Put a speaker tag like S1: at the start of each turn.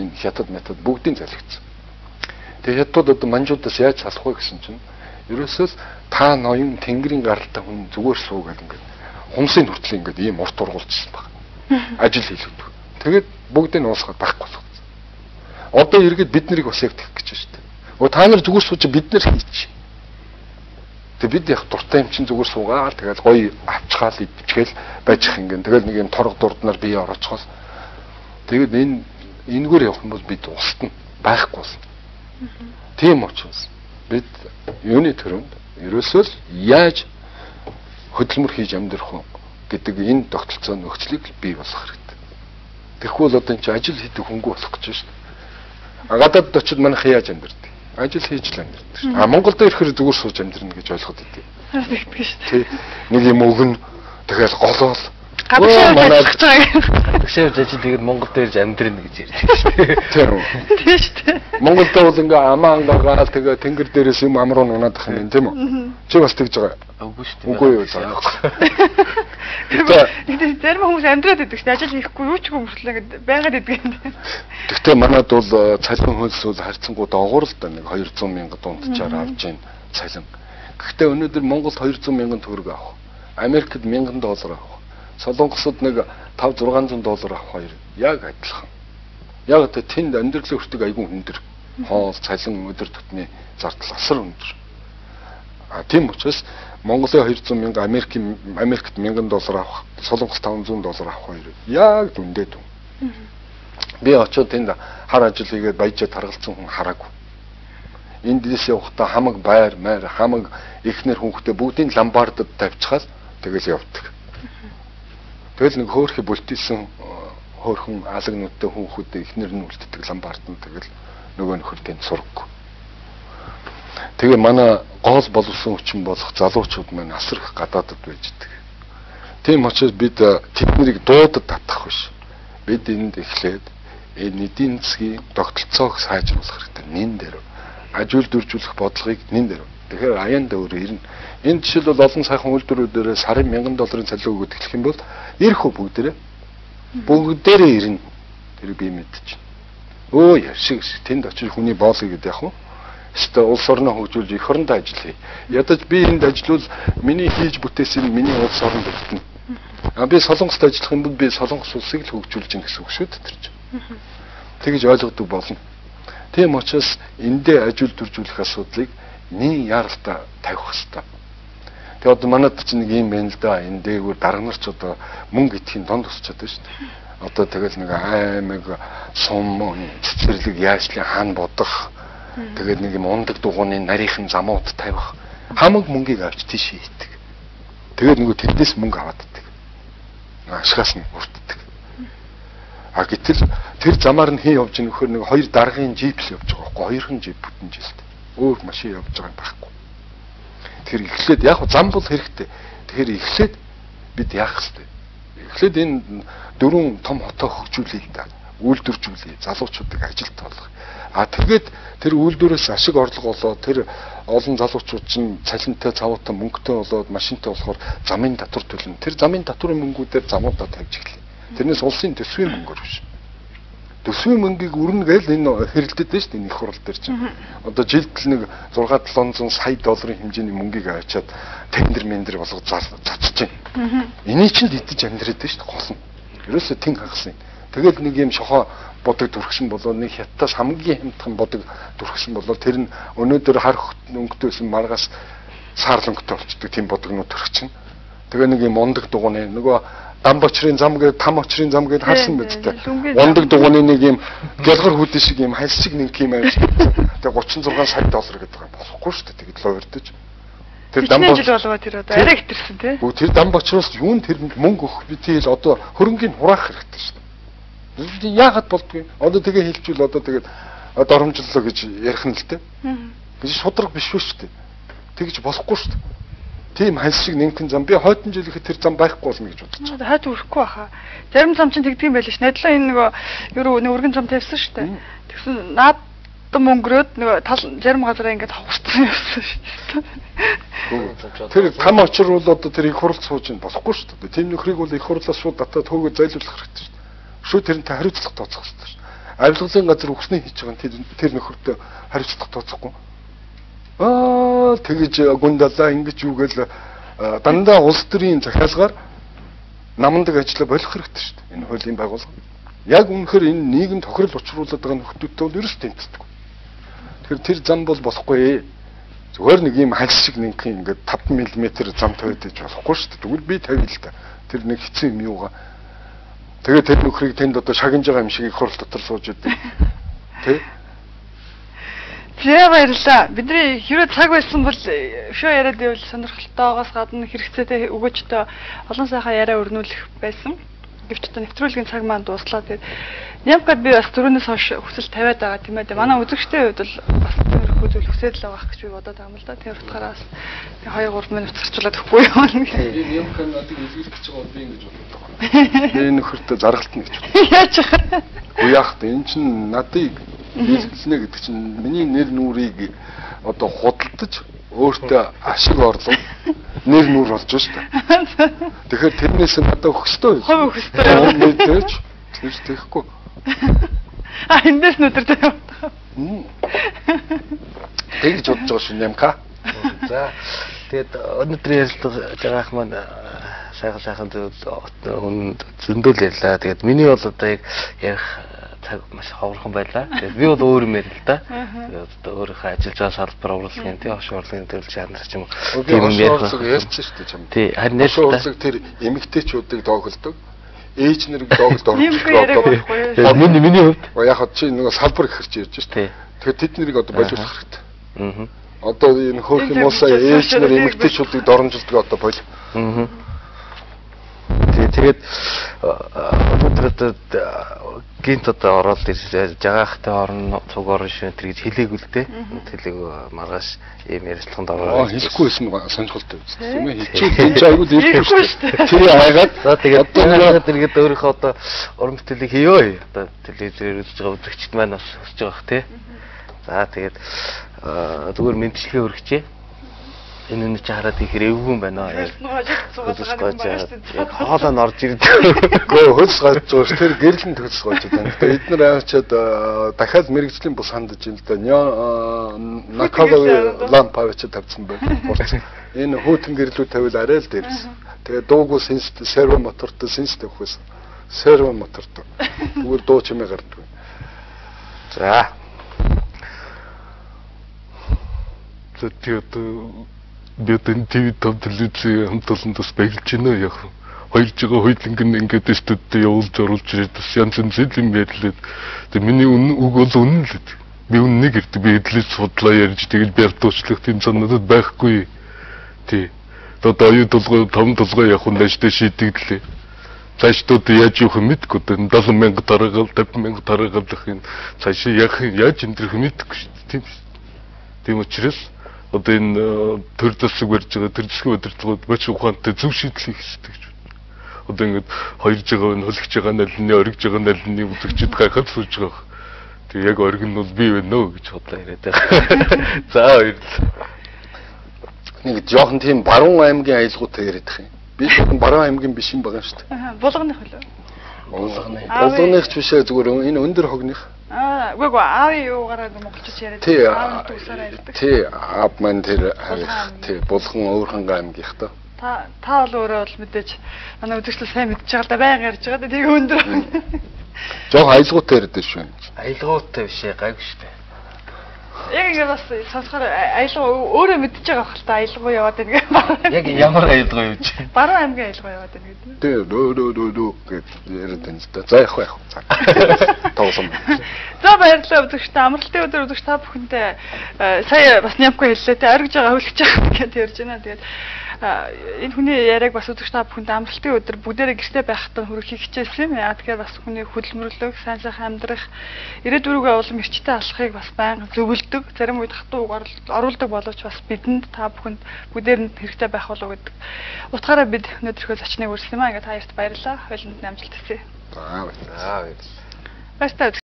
S1: энэ хятад метод бүгдийн залгицсан. Тэгээ хятад одоо манжуудаас яаж салах вэ гэсэн чинь ерөөсөө та ноён тэнгэрийн гаралтай хүн зүгээр суу гэдэг ингээд хумсын хүртэл ингээд ийм урт ургуулчихсан баг. Ажил хийлгдэг. Тэгээд бүгдийг нь уусгаад байхгүй болгоцсон. Одоо эргээд бид нарыг бас яг тэгэх гэж байна шүү дээ. Та нар зүгээр сууж бид нар хийчих. Тэг бид яг дуртай юм чинь зүгээр суугаал тэгэл гоё авчгаал идчихэл байж их ингээд тэгэл нэг юм торго дурднаар бие ороочхоос тэгээд энэгээр явах юм бол бид устна байхгүй болсон. Тийм учраас бид юуны төрөнд ерөөсөө л яаж хөдөлмөр хийж амьдрах вэ гэдэг энэ тогтолцоо нөхцөлийг бий болгох хэрэгтэй. Тэгэхгүй бол одоо энэ чинь ажил хийдэг хөнгө болох гэж байна шүү дээ. Гадаадд очиод манайх яаж амьдрдаг? Ажил хийж л амьдрдаг шүү дээ. Монголд ирэхээр зүгээр сууж амьдрна гэж ойлгоод идэв.
S2: Тэгдэг шүү дээ.
S1: Нэг юм өгнө тэгэл голоол
S3: Гадагшаа ажил тэгээд Монгол дээр амьдрна гэж ярьдаг шүү дээ.
S1: Тийм
S2: шүү дээ.
S1: Монголд бол ингээ амаа ангагаал тэгээ тэнгэр дээрээс юм амруу нунаад ах юм тийм үү? Чи бас тэгж байгаа.
S3: Үгүй шүү дээ.
S1: Үгүй юу заа.
S2: Тэгээд зарим хүмүүс амьдраад идэг шүү дээ. Ажил хийхгүй юу ч хүмүүслээ гэдэг байгаад идэг юм.
S1: Гэхдээ манад бол цалин хөлс бол харьцангуй доогуур л да нэг 200 мянга дунджаар авж гин цалин. Гэхдээ өнөөдөр Монголд 200 мянган төгрөг авах. Америкт $1000 авах. Солонгосод нэг $500-600 авах хоёр яг адилхан. Яг тэ тэнд амьдралын өртөг айгүй өндөр. Хоол, цалин, өдөр тутмын зардал асар өндөр. Тийм учраас Монголын 200 мянга, Америкт $1000 авах, Солонгос $500 авах хоёр яг дүндээ дүн. Би очиод тэнд хар ажил хийгээд баяжаад харгалцсан хүн хараагүй. Энд дэс явахдаа хамаг байр, майр, хамаг эхнэр хүүхдээ бүгдийн ламбардад тавьчихаад тэгэл явдаг. Тэгэл нэг хөөрхи бүлтийсэн хөөрхөн алагнуудтай хүүхдүүд эхнэр нь үлддэг ламбард нь тэгэл нөгөө нөхөртэй сургаг. Тэгээ манай гол боловсон хүчин болох залуучууд маань асар их гадаадд байждаг. Тийм учраас бид тэднийг дуудад татах биш. Бид энд эхлээд энэ эдийн засгийн тогтолцоог сайжруулах хэрэгтэй. Нин дээр ажил дөржүүлэх бодлогыг нин дээр. Тэгэхээр аян дөр ирнэ. Энэ жишээл бол олон сайхан үйлдвэрүүдээр сарын $1000 цалин өгöd эхлэх юм бол ирэх үү бүгдээрээ ирнэ. Тэр би мэдчих. Өө яшиг тэнд очиж хүний боолыг гэдэг яг уу. Өөртөө улс орноо хөгжүүлж эх оронд ажил хий. Ядаж би энд ажиллавал миний хийж бүтээсэн миний улс орнд үлдэнэ. Би Солонгост ажиллах юм бол би Солонгос улсыг л хөгжүүлж гин гэсэн үг шүү дээ тэр чинь. Тэгж ойлгодог болно. Тийм учраас эндээ ажил дөржүүлэх асуудлыг нэг яралтай тавих хэрэгтэй. Тэгээ одоо манайд чинь нэг юм байна л да. Энэ дээгүүр дарга нар ч одоо мөнгө идэхийн донд өсчихэд байна шүү дээ. Одоо тэгэл нэг аймаг сум цэцэрлэг яачлын хаан бодох. Тэгээд нэг юм ундаг дугууны нарийнхан замууд тавих. Хамаг мөнгийг авч тийш хийдэг. Тэгээд нөгөө тэднээс мөнгө аваад иддэг. Ашгаас нь бүрддэг. Гэтэл тэр замаар нь хин явж нөхөр нэг хоёр даргын жип л явж байгаа байхгүй. Хоёрхан жип бүтэн жилд. Өөр машин явж байгаа юм байхгүй. Тэр эхлээд яг зам бол хэрэгтэй. Тэгэхээр эхлээд бид яах ёстой. Эхлээд энэ дөрвөн том хотоо хөгжүүлэе да. Үйлдвэржүүлэе. Залуучуудыг ажилд болгох. Тэгээд тэр үйлдвэрээс ашиг орлого болоод тэр олон залуучууд чинь цалинтай, цавуутай, мөнгөтэй болоод машинтай болохоор замын татвар төлнө. Тэр замын татварын мөнгүүдээр замуудаа тавьж эхлэв. Тэрнээс улсын төсвийн мөнгөөр биш. Төсвийн мөнгийг өрнө гээл энэ хэрэлдэт дээ шүү дээ их хурал дээр чинь. Одоо жилд л нэг 6-700 сая долларын хэмжээний мөнгийг авчиад тендер мендер болгож цацж байна. Эний чинь идэж амьдраад дээ шүү дээ гол нь. Ерөөсөө тэн хагасан. Тэгэл нэг юм шохоо бодог дүрхшин болоо нэг хятадаас хамгийн хямдхан бодог дүрхшин болоо тэр нь өнөөдөр хар өнгөтэйсэн маргаас саарл өнгөтэй болчдөг тийм бодогнууд төрчихнэ. Тэгээ нэг юм ундаг дугууны нөгөө дам бочрын зам гэдэг там очрын зам гэдэг харсан биз дээ. Ундаг дугууны нэг юм гялгар хүдэн шиг юм хальс шиг нэг юм авч. Тэгээ $36 сая гэдэг юм болохгүй шүү дээ. Тэгэд ловердэж.
S2: Тэр дам бочрол болоо тэр одоо арай хэтэрсэн тий.
S1: Тэр дам бочроос юунд тэр мөнгө өгөх би тэгэл одоо хөрөнгийг хураах хэрэгтэй шүү дээ. Яагаад болдгүй? Одоо тэгээ хэлчихвэл одоо тэгээд доромжлолоо гэж ярих нь л дээ. Би шудраг биш шүү дээ. Тэгж болохгүй шүү дээ. Тийм хальс шиг нэмхэн зам би хойдон жил ихэд тэр зам байхгүй болно гэж бодож
S2: байна. Хойд өрөхгүй баха. Зарим зам чинь тэгдэг юм байл ш. Надлаа энэ нөгөө өргөн зам тавьсан шүү дээ. Тэгсэн наад мөнгөрөөд нөгөө зарим газараа ингээд хавцсан явсан шүү дээ.
S1: Тэр там очир бол одоо тэр их хурал сууж ин болохгүй шүү дээ. Тийм нөхрийг бол их хурлаас шууд татаад хөөгөө зайлуулах хэрэгтэй шүү дээ. Шууд тэрнтэй хариуцлага тооцох хэрэгтэй шүү. авилгасын газар өгснээ хийж байгаа нь тэр нөхөртөө хариуцлага тооцохгүй. Тэгэж гундалаа ингэж юугээл дандаа улс төрийн захиалгаар намандаг ажлаа болох хэрэгтэй шүү дээ. Энэ хуулийн байгууллага. Яг үнэхээр энэ нийгэм тохирол учруулдаг байгаа нөхдүүдтэй бол ерөөс тэмцдэг. Тэгэхээр тэр зам бол болохгүй. Зүгээр нэг юм хальс шиг нэг ингээд 5 мм зам тавиад иж болохгүй шүү дээ. Тэгвэл би тавил л та. Тэр нэг хэцүү юм юугаа. Тэгээд тэр нөхрийг тэнд одоо шагнаж байгаа юм шиг их хурал дотор сууж идэв. Тэ?
S2: За баярлалаа. Бидний хэрэг цаг байсан бол шоу яриад байвал сонирхолтойгоос гадна хэрэгцээтэй өгөөжтэй олон сайхан яриа өрнүүлэх байсан. Гэвч одоо нэвтрүүлгийн цаг маань дуслаа. Тэгээд Нямкад би бас түрүүнээс хойш хүсэл тавиад байгаа тийм ээ. Манай үзэгчтэй хувьд бол бас тиймэрхүү зүйл хүсэл л байгаа гэж би бодоод байгаа юм л да. Тэр утгаараа 2-3 минут зарцуулаад өгөхгүй юу.
S1: Би Нямкад надыг үзүүлэх гэж байгаа би ингэж боддог байна. Би нөхөртөө заргалтна гэж боддог.
S2: Яаж вэ?
S1: Уу яах вэ? Энэ чинь надыг бэлтгэлнэ гэдэг чинь миний нэр нүрийг одоо худалдаж өөртөө ашиг орлого нэр нүр болж шүү дээ. Тэгэхээр тэрнээс надад өгөхстой.
S2: Хов өгөхстой.
S1: Мэдээж тэр тэгэхгүй.
S2: Эндээс нүдэртэй явах.
S1: Тэгж бодож байгаа шүү Нямка.
S3: За тэгээд өнөөдөр ярилцж байгаах маань сайхан зөндөл ярьлаа. Тэгээд миний бол одоо яг ярих цаг маш ховорхон байлаа. Тэгээд би бол өөр юм ярил л да. Тэгээд одоо өөрийнхөө ажиллаж байгаа салбар урлагийн тий хошуу урлагийн төрөл жанр ч юм уу.
S1: Тийм юм ярьсан шүү дээ чам.
S3: Тий харин
S1: хошуу урлаг тэр эмэгтэйчүүдийг доогддог. Ээж нарыг доогддог.
S3: Миний хувьд
S1: яг хад чи нөгөө салбар ихэрч ярьж шүү дээ. Тэгэхээр тэд нарыг одоо болиулах хэрэгтэй. Одоо энэ хөөх юм уусаа ээж нар эмэгтэйчүүдийг доромжилдог одоо болив.
S3: Тэгээд өнөөдөр гинт одоо ороод ирж жагаахтай орон цуг орон шин тэр гэж хэлээгүй л дээ. Хэлээг маргааш ийм ярилцлаганд ороод
S1: хэлэхгүй байсан сонирхолтой биз тийм ээ. Хичээл энэ айгүй дээрх шүү дээ. Тэр хайгаад
S3: за тэгээд одоо тэргээд өөрийнхөө одоо уран бүтээлийг хийё. Одоо телевизээр үзэж байгаа үзэгчд маань бас хүсэж байгаа хэ тий. За тэгээд зүгээр мэдчилгээ өргөчээ. Энэ чи хараад их эвгүй юм байна. Яг хоолоо нь орж ирдэг.
S1: Гэхдээ хөлс гаж байгаа ш тэр гэрлэн төгс гож байна. Эдгээр авчаад дахиад мэрэгжлийн бус хандаж ин л да. Накаловый ламп авчаад тавьсан байна. Энэ хөтөн гэрлүү тавил арай л дээрс. Тэгээ дуугүй сенс серво мотортой сенс тавьхсэн. Серво мотортой. Зүгээр дуу чимээ гардаг.
S3: За.
S4: Тэгээд бид энэ ТV телевизийн хамтлан бас баярлж байна яг. Хоёрж байгаа хоёуланг ингээд студид явуулж оруулж ирээд бас янз янз юм ярьлаа. Тэгээ миний үг бол үнэн л. Би үннийг ирдэг. Би эдлээс судлаа ярьж тэгэл бярдуучлах тийм санаадад байхгүй. Тий. Одоо аюу толгой том толгой явах нь дэжтэй шийдэгдлээ. Цаашдод яаж явах мэдгүй. 70,000 дараагаал 50,000 дараагаалах юм. Цааш яаж эндрэх мэдгүй шүү дээ. Тийм учраас одоо энэ төр засаг барьж байгаа төр засгийн удирдлагууд маш ухаантай зөв шийдэл хийх хэрэгтэй гэж байна. Одоо ингээд хоёрж байгаа нь хөлөгж байгаа налны оргиж байгаа налны үзэгчд гайхаад сууж байгаа. Тэг яг орг нь бол би байна нөө гэж бодлоо яриад байгаа. За баярлалаа.
S1: Нэг жоохон тийм баруун аймгийн аялгаутай яриад их юм. Би зөвхөн баруун аймгийн биш юм байгаа шүү дээ.
S2: Булганых хөлөө.
S1: Булганых ч биш зүгээр энэ өндөр хогных.
S2: Үгүй аав юугаараа монголчууд яриад аав тусаараа ярьдаг.
S1: Тий, аав маань тэр тий булган өөрхөн аймгийнхтай.
S2: Та бол өөрөө бол мэдээж манай үзэгчдээ сайн мэдж байгаа л да байнга ярьж байгаа. Тэгээ өндөр.
S1: Жог аялгаутай ярьдээ шүү.
S3: Аялгаутай биш гайгүй шүү дээ.
S2: Яг ингэ бас сонсохоор аялгаа өөрөө мэдж байгаа хэл та аялгаа яваад байна.
S3: Яг ямар аялгаа юу ч.
S2: Баруун аймгийн аялгаа яваад байна гэдэг.
S1: Тий, дөө гэж яриад байна л да. За явах яах. Тоосон.
S2: За баярлалаа үзэгчтэй амралтын өдөр үзэгч та бүхэнтэй сая бас Нямко хэллээ те оргиж байгаа хөлөгч байгаа гэдээ ярьж байна. Тэгээд энэ хүний яриаг бас үзэгч та бүхэнтэй амралтын өдөр бүгдээрээ гэртээ байхад хүрхийг хичээсэн юм. Яа тэгэхээр бас хүний хөдөлмөрлөг, сайн сайхан амьдрах, ирээдүрүүгээ улам эрчтэй алхахыг бас байнга зөвлөдөг. Зарим үед хатуу оруулдаг боловч бас бидэнд та бүхэнд бүгдээр нь хэрэгтэй байх болов гэдэг. Утгаараа бид өнөөдрийнхөө зочныг үргэлжлэм аа. Ингээд та хоёрт баярлалаа. Хойлонд амжилт хүсье.
S1: За баярлалаа.
S2: Баярлалаа.